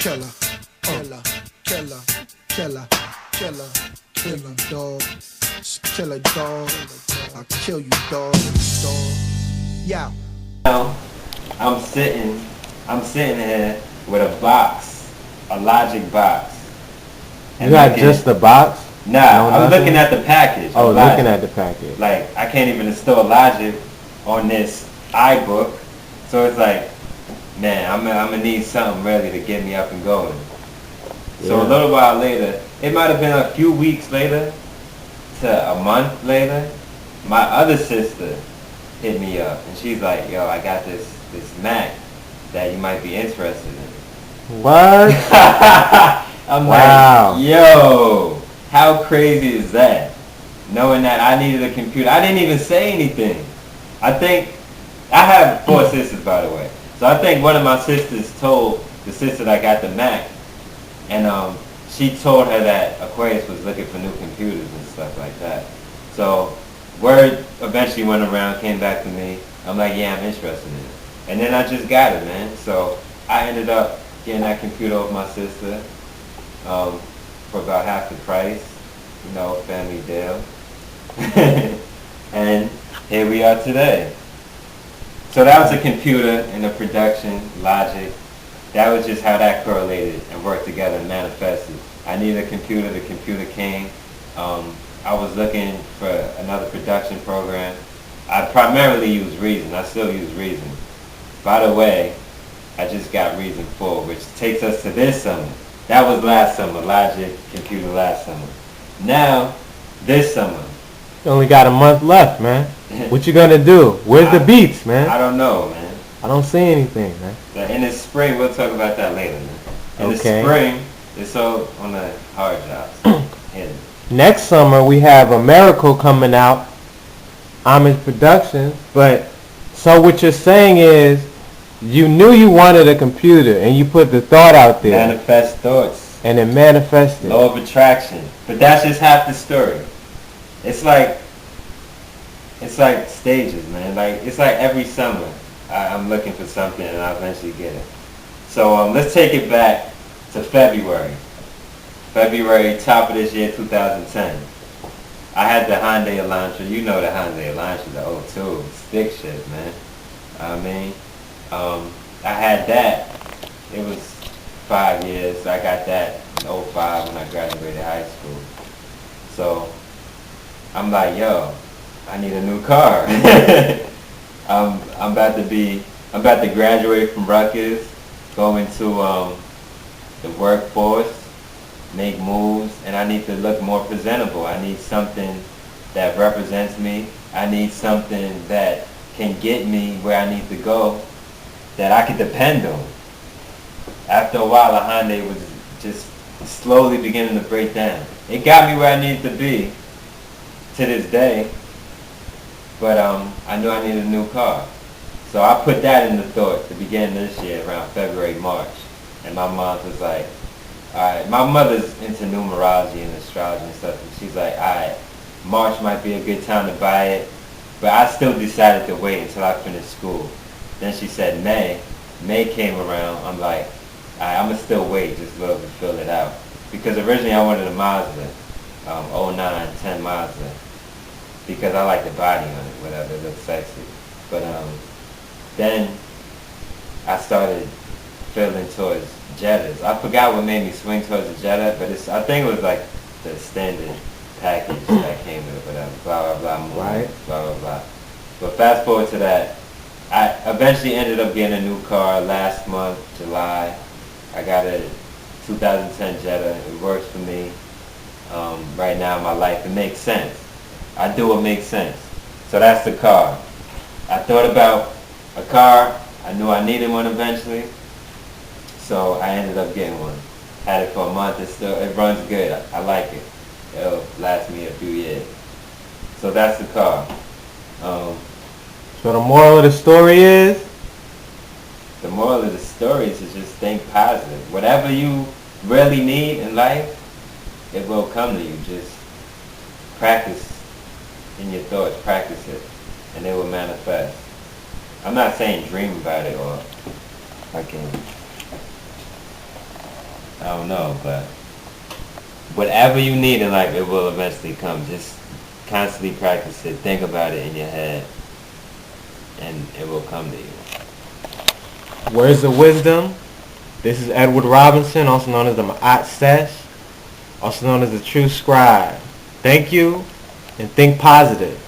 Killer, killer, killer, killer, killer, killer, dog, killer dog. I kill you, dog, dog. Yeah. Now, I'm sitting here with a box, a Logic box. You got just the box? Nah, I was looking at the package. Oh, looking at the package. Like, I can't even install Logic on this iBook. So it's like, man, I'm gonna need something really to get me up and going. So a little while later, it might have been a few weeks later to a month later, my other sister hit me up and she's like, yo, I got this Mac that you might be interested in. What? I'm like, yo, how crazy is that? Knowing that I needed a computer. I didn't even say anything. I think, I have 4 sisters, by the way. So I think one of my sisters told the sister that got the Mac, and she told her that Aquaus was looking for new computers and stuff like that. So word eventually went around, came back to me. I'm like, yeah, I'm interested in it. And then I just got it, man. So I ended up getting that computer off my sister for about half the price. You know, family deal. And here we are today. So that was a computer and a production, Logic. That was just how that correlated and worked together and manifested. I needed a computer, the computer came. I was looking for another production program. I primarily use Reason. I still use Reason. By the way, I just got Reason 4, which takes us to this summer. That was last summer, Logic computer last summer. Now, this summer. You only got a month left, man. What you gonna do? Where's the beats, man? I don't know, man. I don't see anything, man. In the spring, we'll talk about that later, man. In the spring, it's all on the hard jobs. Next summer, we have a Miracle coming out. I'm in production. But, so what you're saying is, you knew you wanted a computer, and you put the thought out there. Manifest thoughts. And it manifested. Law of attraction. But that's just half the story. It's like stages, man. Like, it's like every summer, I'm looking for something, and I eventually get it. So let's take it back to February. February, top of this year, 2010. I had the Hyundai Elantra. You know the Hyundai Elantra, the 02. Stick shift, man. I had that. It was 5 years. I got that in 05 when I graduated high school. So I'm like, yo, I need a new car. I'm about to graduate from Rutgers, go into the workforce, make moves, and I need to look more presentable. I need something that represents me. I need something that can get me where I need to go, that I can depend on. After a while, a Hyundai was just slowly beginning to break down. It got me where I needed to be to this day, but I knew I needed a new car. So I put that in the thought to begin this year around February, March. And my mom was like, alright, my mother's into numerology and astrology and stuff, and she's like, alright, March might be a good time to buy it, but I still decided to wait until I finished school. Then she said May. May came around, I'm like, alright, I'm going to still wait just a little to fill it out. Because originally I wanted a Mazda, 09, 10 Mazda, because I like the body on it, whatever, it looks sexy. But then I started feeling towards Jettas. I forgot what made me swing towards the Jetta, but I think it was like the standard package that came with it, whatever, blah, blah, blah, right, blah, blah, blah. But fast forward to that, I eventually ended up getting a new car last month, July. I got a 2010 Jetta. It works for me. Right now in my life, it makes sense. I do what makes sense. So that's the car. I thought about a car. I knew I needed one eventually. So I ended up getting one. Had it for a month. It runs good. I like it. It'll last me a few years. So that's the car. So the moral of the story is? The moral of the story is to just think positive. Whatever you really need in life, it will come to you. Just practice in your thoughts. Practice it. And it will manifest. I'm not saying dream about it or fucking I don't know, but whatever you need in life, it will eventually come. Just constantly practice it. Think about it in your head, and it will come to you. Words of wisdom. This is Edward Robinson, also known as the Ma'at Sesh, also known as the True Scribe. Thank you, and think positive.